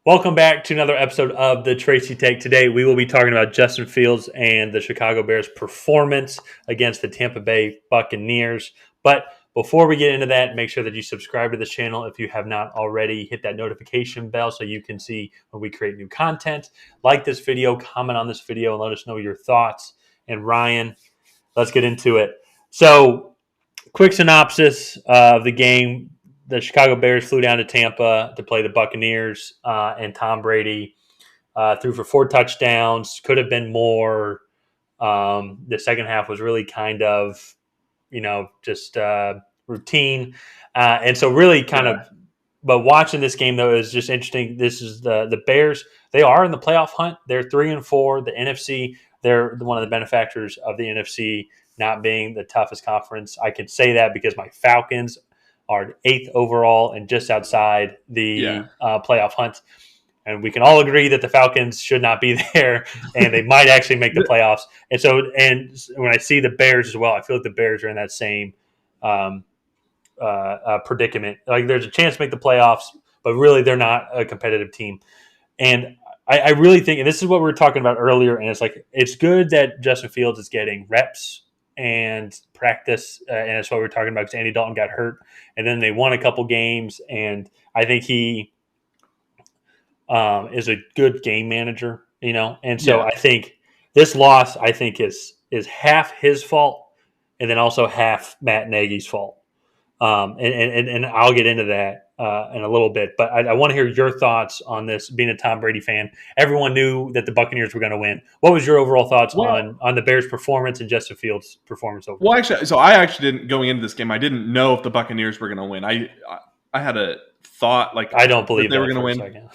Welcome back to another episode of the Tracy Take. Today, we will be talking about Justin Fields and the Chicago Bears' performance against the Tampa Bay Buccaneers. But before we get into that, make sure that you subscribe to this channel if you have not already. Hit that notification bell so you can see when we create new content. Like this video, comment on this video, and let us know your thoughts. And Ryan, let's get into it. So, quick synopsis of the game. The Chicago Bears flew down to Tampa to play the Buccaneers, and Tom Brady threw for 4 touchdowns. Could have been more. The second half was really kind of, just routine, and so really kind of. But watching this game though is just interesting. This is the Bears. They are in the playoff hunt. They're 3-4. The NFC. They're one of the benefactors of the NFC not being the toughest conference. I can say that because my Falcons are 8th overall and just outside the playoff hunt. And we can all agree that the Falcons should not be there, and they might actually make the playoffs. And when I see the Bears as well, I feel like the Bears are in that same predicament. Like there's a chance to make the playoffs, but really they're not a competitive team. And I really think, and this is what we were talking about earlier, and it's good that Justin Fields is getting reps and practice, and that's what we're talking about because Andy Dalton got hurt, and then they won a couple games, and I think he is a good game manager, and so I think this loss, is half his fault, and then also half Matt Nagy's fault, and I'll get into that in a little bit, but I want to hear your thoughts on this. Being a Tom Brady fan, everyone knew that the Buccaneers were going to win. What was your overall thoughts on the Bears' performance and Justin Fields' performance overall? Well, actually, so I actually didn't, going into this game, I didn't know if the Buccaneers were going to win. I had a thought I don't believe they were going to win.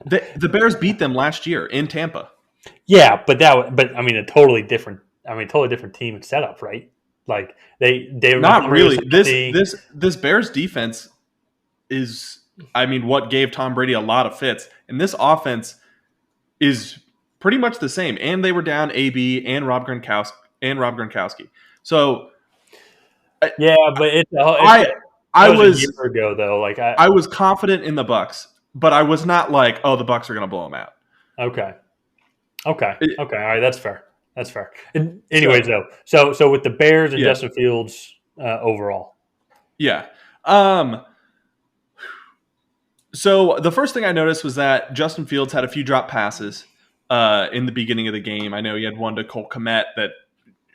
The Bears beat them last year in Tampa. Yeah, but a totally different team and setup, right? Like they not really. This Bears defense is, what gave Tom Brady a lot of fits, and this offense is pretty much the same. And they were down AB and Rob Gronkowski. So yeah, but I was a year ago though. Like I was confident in the Bucs, but I was not like, oh, the Bucs are going to blow them out. Okay. All right, that's fair. Anyways, so with the Bears and Justin Fields overall. Yeah. So the first thing I noticed was that Justin Fields had a few drop passes in the beginning of the game. I know he had one to Cole Kmet that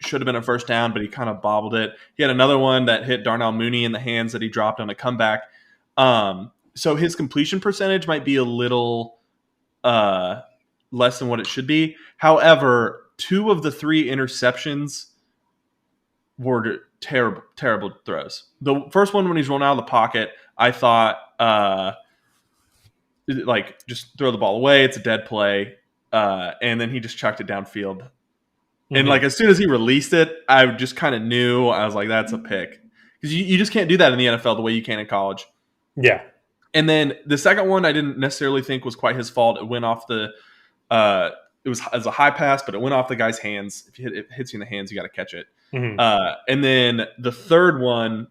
should have been a first down, but he kind of bobbled it. He had another one that hit Darnell Mooney in the hands that he dropped on a comeback. So his completion percentage might be a little less than what it should be. However, 2 of the 3 interceptions were terrible throws. The first one, when he's rolling out of the pocket, I thought, just throw the ball away. It's a dead play. And then he just chucked it downfield. Mm-hmm. And as soon as he released it, I just kind of knew. I was like, that's a pick. Because you just can't do that in the NFL the way you can in college. Yeah. And then the second one, I didn't necessarily think was quite his fault. It went off it was a high pass, but it went off the guy's hands. If it hits you in the hands, you got to catch it. Mm-hmm. And then the third one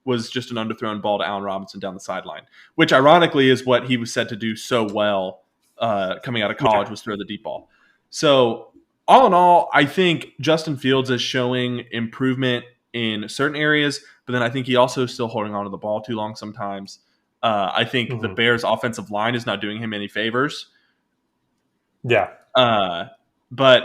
was just an underthrown ball to Allen Robinson down the sideline, which ironically is what he was said to do so well coming out of college, was throw the deep ball. So all in all, I think Justin Fields is showing improvement in certain areas, but then I think he also is still holding on to the ball too long sometimes. I think the Bears' offensive line is not doing him any favors. Yeah. But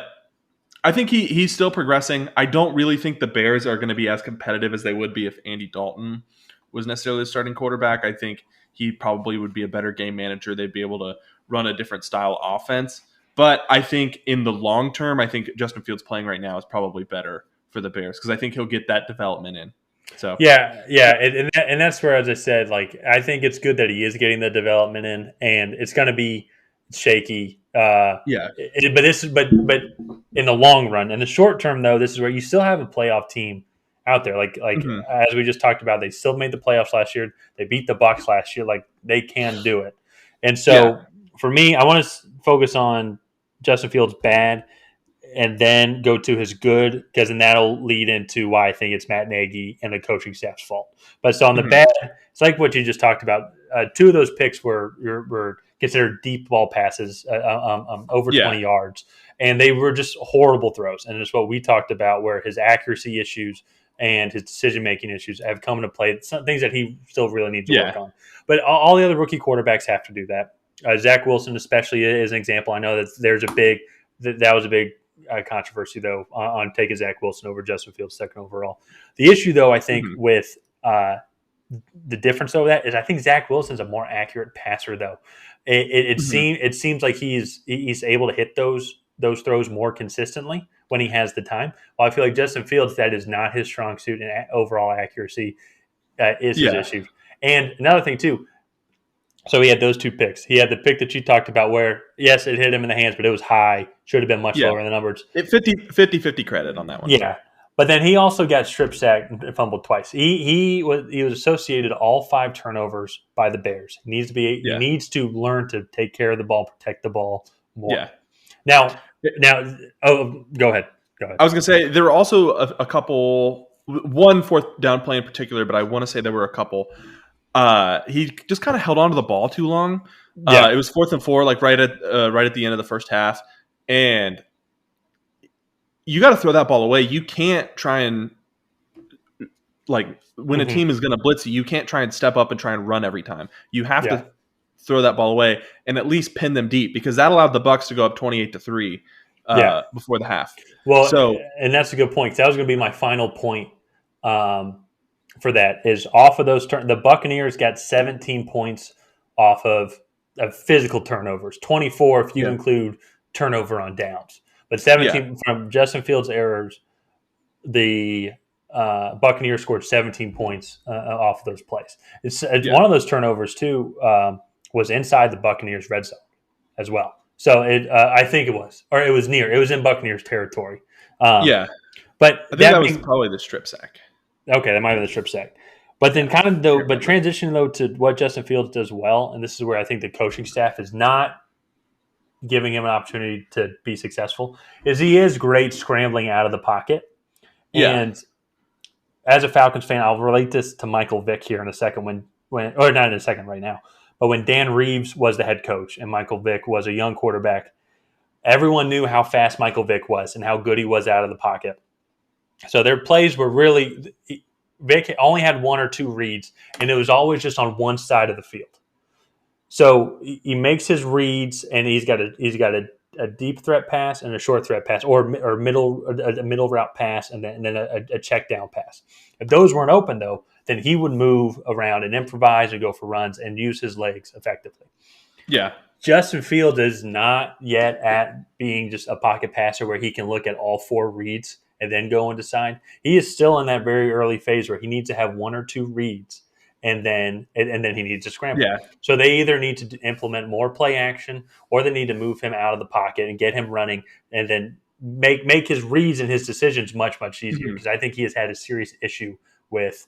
I think he's still progressing. I don't really think the Bears are going to be as competitive as they would be if Andy Dalton was necessarily the starting quarterback. I think he probably would be a better game manager. They'd be able to run a different style offense. But I think in the long term, I think Justin Fields playing right now is probably better for the Bears because I think he'll get that development in. So and that's where, as I said, I think it's good that he is getting the development in, and it's going to be shaky. But in the long run, in the short term, though, this is where you still have a playoff team out there. As we just talked about, they still made the playoffs last year. They beat the Bucs last year. They can do it. And so for me, I want to focus on Justin Fields' bad and then go to his good, because then that'll lead into why I think it's Matt Nagy and the coaching staff's fault. But so on the bad, it's like what you just talked about. 2 of those picks were considered deep ball passes over Yeah. 20 yards. And they were just horrible throws. And it's what we talked about, where his accuracy issues and his decision-making issues have come into play. Some things that he still really needs to work on. But all the other rookie quarterbacks have to do that. Zach Wilson especially is an example. I know that that was a big controversy, though, on taking Zach Wilson over Justin Fields second overall. The issue, though, I think with the difference over that is I think Zach Wilson's a more accurate passer, though. It seems like he's able to hit those throws more consistently when he has the time. While I feel like Justin Fields, that is not his strong suit, and overall accuracy is his issue. And another thing too. So he had those two picks. He had the pick that you talked about where, yes, it hit him in the hands, but it was high. Should have been much lower in the numbers. 50-50 credit on that one. Yeah. But then he also got strip sacked and fumbled twice. He was associated all 5 turnovers by the Bears. He needs to learn to take care of the ball, protect the ball more. Yeah. Now, go ahead. I was going to say there were also a couple, one fourth down play in particular, but I want to say there were a couple. He just kind of held on to the ball too long. It was 4th and 4, like right at the end of the first half, and you got to throw that ball away. You can't try and when a team is going to blitz you can't try and step up and try and run every time. You have to throw that ball away and at least pin them deep, because that allowed the Bucs to go up 28-3 before the half. Well, and that's a good point. That was going to be my final point. For that is off of those the Buccaneers got 17 points off of physical turnovers, 24 if you include turnover on downs, but 17 from Justin Fields' errors. The Buccaneers scored 17 points off of those plays. It's one of those turnovers too was inside the Buccaneers' red zone as well. So I think it was in Buccaneers territory. But I think that was probably the strip sack. Okay, that might have been the strip sack. But then transitioning though to what Justin Fields does well, and this is where I think the coaching staff is not giving him an opportunity to be successful, is he is great scrambling out of the pocket. And as a Falcons fan, I'll relate this to Michael Vick here in a second or not in a second right now, but when Dan Reeves was the head coach and Michael Vick was a young quarterback, everyone knew how fast Michael Vick was and how good he was out of the pocket. So their plays were really – Vic only had 1 or 2 reads, and it was always just on one side of the field. So he makes his reads, and he's got a deep threat pass and a short threat pass, or a middle route pass, and then a check down pass. If those weren't open, though, then he would move around and improvise and go for runs and use his legs effectively. Yeah. Justin Fields is not yet at being just a pocket passer where he can look at all 4 reads and then go and decide. He is still in that very early phase where he needs to have 1 or 2 reads, and then he needs to scramble. Yeah. So they either need to implement more play action, or they need to move him out of the pocket and get him running, and then make his reads and his decisions much, much easier. Because I think he has had a serious issue with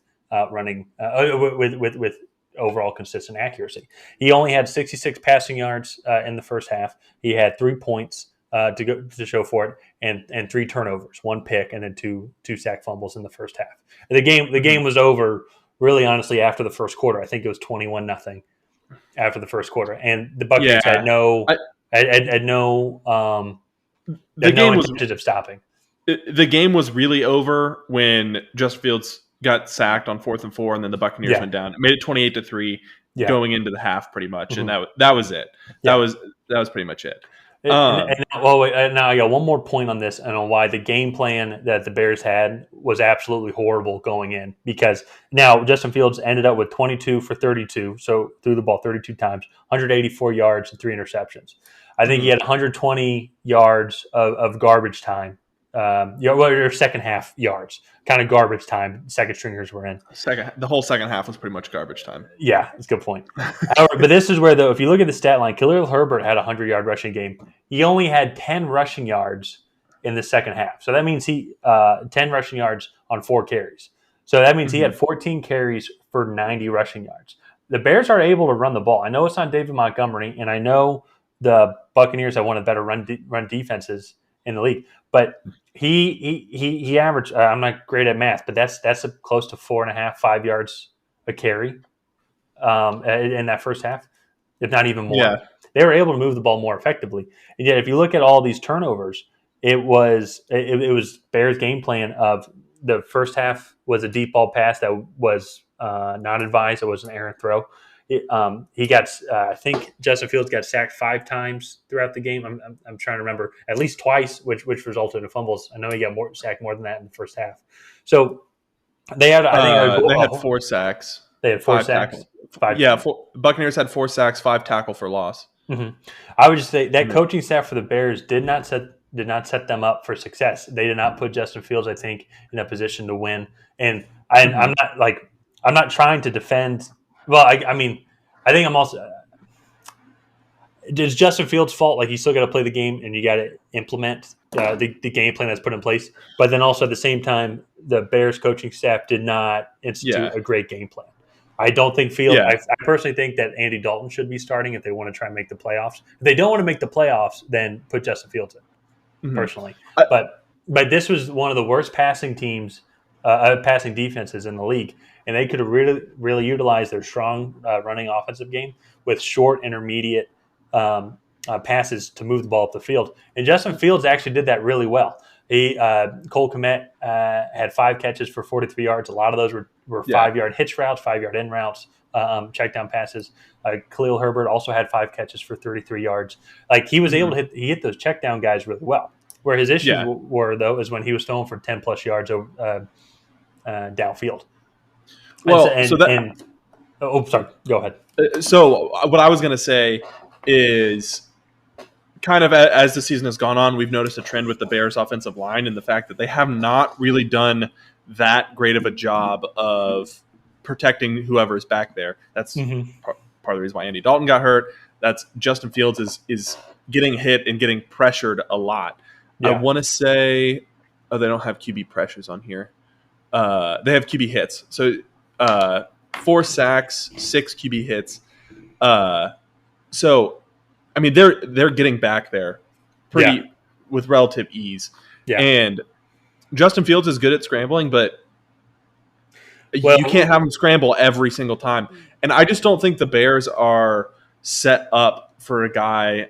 running with overall consistent accuracy. He only had 66 passing yards in the first half. He had 3 points to show for it, and 3 turnovers, 1 pick, and then two sack fumbles in the first half. The game was over really, honestly, after the first quarter. I think it was 21-0 after the first quarter, and the Buccaneers had no intention of stopping. The game was really over when Justin Fields got sacked on 4th and 4, and then the Buccaneers went down. It made it 28-3 going into the half, pretty much, and that was it. That was pretty much it. Now I got one more point on this and on why the game plan that the Bears had was absolutely horrible going in, because now Justin Fields ended up with 22 for 32, so threw the ball 32 times, 184 yards and 3 interceptions. I think he had 120 yards of garbage time. Your second half yards, kind of garbage time. Second stringers were in. The whole second half was pretty much garbage time. Yeah, that's a good point. However, but this is where, though, if you look at the stat line, Khalil Herbert had a 100-yard rushing game. He only had 10 rushing yards in the second half. So that means 10 rushing yards on 4 carries. So that means he had 14 carries for 90 rushing yards. The Bears are able to run the ball. I know it's not David Montgomery, and I know the Buccaneers have one of the better run defenses in the league. But he averaged. I'm not great at math, but that's close to 4.5, 5 yards a carry in that first half. if not even more. Yeah. They were able to move the ball more effectively. And yet, if you look at all these turnovers, it was Bears' game plan of the first half was a deep ball pass that was not advised. It was an errant throw. He got, I think Justin Fields got sacked 5 times throughout the game. I'm trying to remember, at least twice, which resulted in fumbles. I know he got sacked more than that in the first half. So they had, I think, they had 4 sacks. They had 4 5 sacks. tackle. Yeah, Buccaneers had 4 sacks, 5 tackle for loss. Mm-hmm. I would just say that coaching staff for the Bears did not set them up for success. They did not put Justin Fields, I think, in a position to win. And I'm not trying to defend. Well, I mean, I think I'm also. It's Justin Fields' fault. Like, you still got to play the game, and you got to implement the game plan that's put in place. But then also at the same time, the Bears coaching staff did not institute a great game plan. I don't think Fields. Yeah. I personally think that Andy Dalton should be starting if they want to try and make the playoffs. If they don't want to make the playoffs, then put Justin Fields in. Personally, but this was one of the worst passing teams, passing defenses in the league, and they could have really utilized their strong running offensive game with short, intermediate passes to move the ball up the field. And Justin Fields actually did that really well. Cole Kmet had 5 catches for 43 yards. A lot of those were 5-yard hitch routes, 5-yard in routes, check down passes. Khalil Herbert also had 5 catches for 33 yards. Like, he was able to hit those check down guys really well. Where his issues were, though, is when he was throwing for 10 plus yards downfield. Well, sorry, go ahead. So what I was going to say is, kind of as the season has gone on, we've noticed a trend with the Bears offensive line and the fact that they have not really done that great of a job of protecting whoever is back there. That's part of the reason why Andy Dalton got hurt. That's Justin Fields is getting hit and getting pressured a lot. Yeah. I want to say, they don't have QB pressures on here. They have QB hits. So 4 sacks, 6 QB hits. So, I mean, they're getting back there with relative ease. Yeah. And Justin Fields is good at scrambling, but you can't have him scramble every single time. And I just don't think the Bears are set up for a guy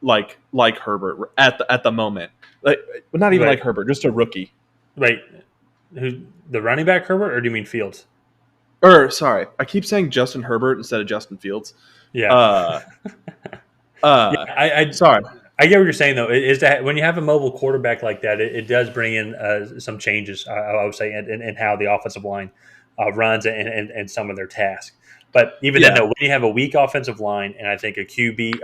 like Herbert at the moment. Like, not even like Herbert, just a rookie. Right. Who, the running back Herbert, or do you mean Fields? Sorry, I keep saying Justin Herbert instead of Justin Fields. Yeah. Sorry. I get what you're saying, though. Is that when you have a mobile quarterback like that, it does bring in some changes, I would say, in how the offensive line runs and some of their tasks. But even then, when you have a weak offensive line, and I think a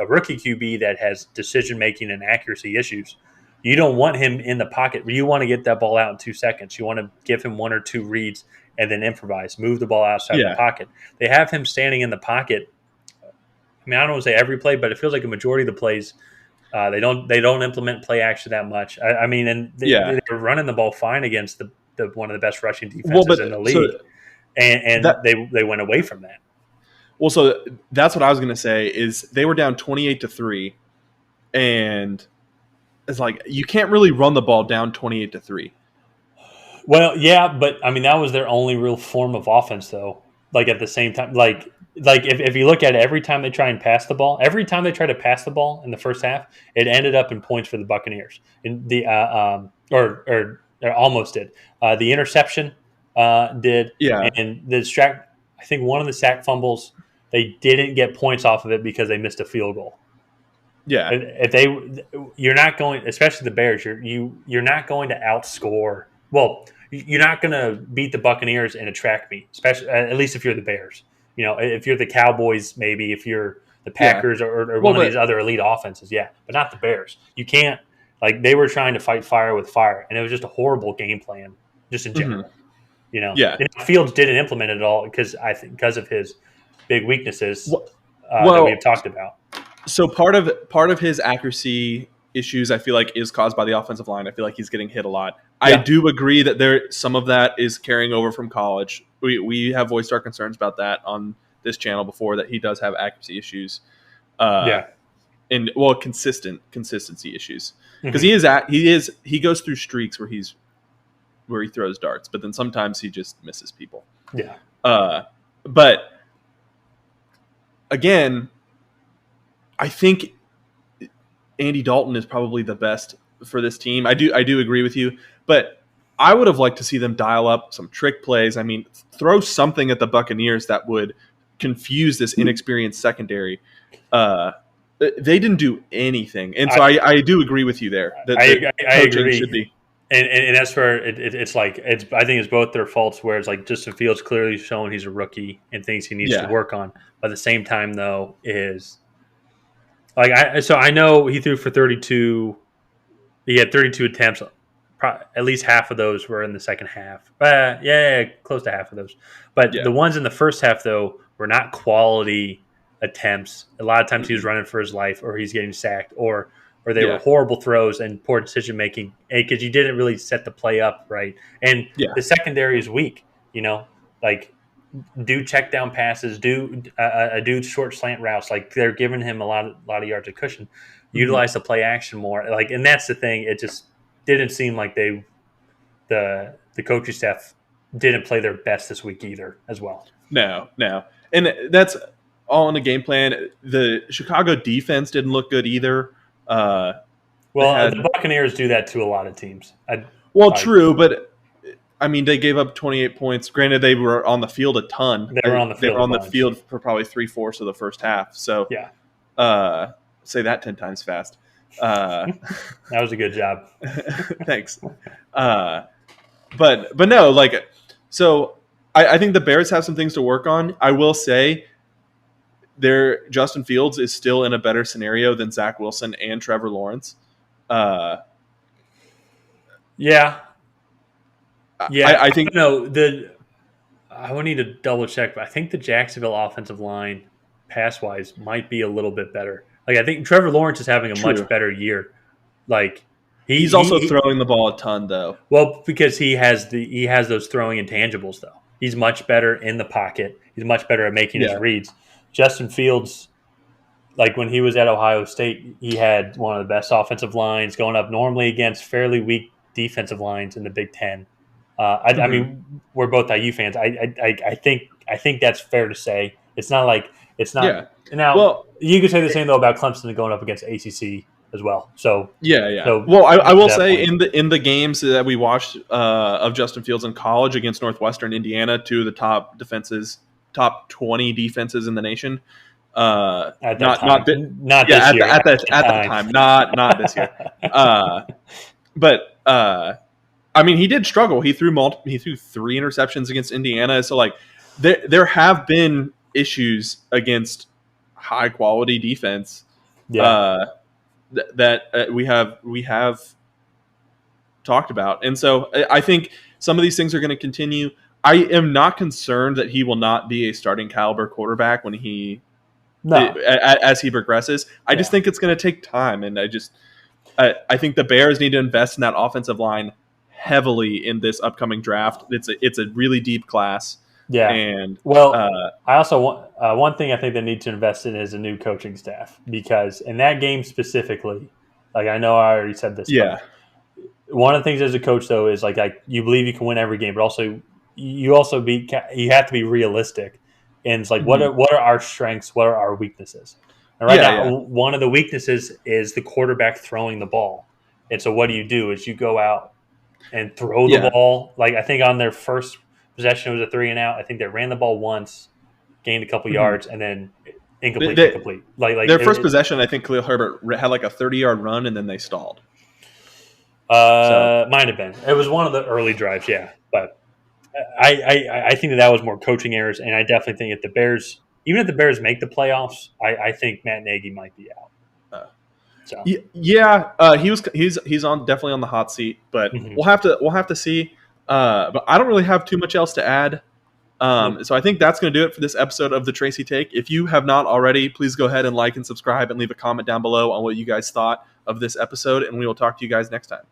rookie QB that has decision-making and accuracy issues, you don't want him in the pocket. You want to get that ball out in 2 seconds. You want to give him 1 or 2 reads and then improvise, move the ball outside the pocket. They have him standing in the pocket. I mean, I don't want to say every play, but it feels like a majority of the plays, they don't implement play action that much. I mean, and they're running the ball fine against the one of the best rushing defenses in the league, and they went away from that. Well, so that's what I was going to say is they were down 28-3, and it's like you can't really run the ball down 28-3. Well, yeah, but I mean that was their only real form of offense, though. Like at the same time, like if you look at it, every time they try and pass the ball, every time they try to pass the ball in the first half, it ended up in points for the Buccaneers. In the or almost did. The interception did, and the I think one of the sack fumbles, they didn't get points off of it because they missed a field goal. Yeah, you're not going, especially the Bears. You're not going to outscore. Well, you're not going to beat the Buccaneers in a track meet, especially at least if you're the Bears. You know, if you're the Cowboys, maybe if you're the Packers or one of these other elite offenses, but not the Bears. You can't. Like, they were trying to fight fire with fire, and it was just a horrible game plan, just in general. You know, and Fields didn't implement it at all because of his big weaknesses that we've talked about. So part of his accuracy issues, I feel like, is caused by the offensive line. I feel like he's getting hit a lot. I do agree that some of that is carrying over from college. We have voiced our concerns about that on this channel before, that he does have accuracy issues. And consistency issues, because he goes through streaks where he throws darts, but then sometimes he just misses people. Yeah. But again, I think Andy Dalton is probably the best for this team. I do agree with you, but I would have liked to see them dial up some trick plays. I mean, throw something at the Buccaneers that would confuse this inexperienced secondary. They didn't do anything, and so I do agree with you there. That I agree. Should be. And that's where it's like I think it's both their faults. Where it's like Justin Fields clearly showing he's a rookie and things he needs to work on. But at the same time, though, is like I know he threw for 32. He had 32 attempts. At least half of those were in the second half. Close to half of those. But the ones in the first half, though, were not quality attempts. A lot of times he was running for his life, or he's getting sacked, or they were horrible throws and poor decision making because you didn't really set the play up right. And the secondary is weak. Like do check down passes, do short slant routes. Like they're giving him a lot of yards of cushion. Utilize the play action more. Like, and that's the thing. It just didn't seem like the coaching staff didn't play their best this week either as well. No. And that's all in the game plan. The Chicago defense didn't look good either. The Buccaneers do that to a lot of teams. True, but I mean, they gave up 28 points. Granted, they were on the field a ton. They were on the field for probably 3/4 of the first half. So say that 10 times fast. That was a good job. Thanks. But no, like, so I think the Bears have some things to work on. I will say Justin Fields is still in a better scenario than Zach Wilson and Trevor Lawrence. I think I would need to double check, but I think the Jacksonville offensive line pass wise might be a little bit better. Like I think Trevor Lawrence is having a much better year. Like he's also throwing the ball a ton though. Well, because he has those throwing intangibles though. He's much better in the pocket. He's much better at making his reads. Justin Fields, like when he was at Ohio State, he had one of the best offensive lines going up normally against fairly weak defensive lines in the Big Ten. I mean, we're both IU fans. I think that's fair to say. It's not like it's not. Yeah. Now, you could say the same though about Clemson going up against ACC as well. So So well, I will say in the games that we watched of Justin Fields in college against Northwestern, Indiana, two of the top defenses, top 20 defenses in the nation. At the time, not this year. But I mean, he did struggle. He threw 3 interceptions against Indiana. So like there have been issues against high quality defense that we have talked about. And so I think some of these things are going to continue. I am not concerned that he will not be a starting caliber quarterback when as he progresses. I just think it's going to take time. And I think the Bears need to invest in that offensive line heavily in this upcoming draft. It's a really deep class. Yeah. And I also want one thing I think they need to invest in is a new coaching staff, because in that game specifically, like I know I already said this. Yeah. One of the things as a coach though is like you believe you can win every game, but also you have to be realistic. And it's like what are our strengths? What are our weaknesses? And now, one of the weaknesses is the quarterback throwing the ball. And so what do? Is you go out and throw the ball. Like I think on their first possession, it was a 3-and-out. I think they ran the ball once, gained a couple yards, and then incomplete. Like their first possession, I think Khalil Herbert had like a 30-yard run, and then they stalled. Might have been. It was one of the early drives, But I think that was more coaching errors, and I definitely think if the Bears make the playoffs, I think Matt Nagy might be out. He's on definitely on the hot seat, but we'll have to see. But I don't really have too much else to add. So I think that's going to do it for this episode of the Tracy Take. If you have not already, please go ahead and like and subscribe and leave a comment down below on what you guys thought of this episode, and we will talk to you guys next time.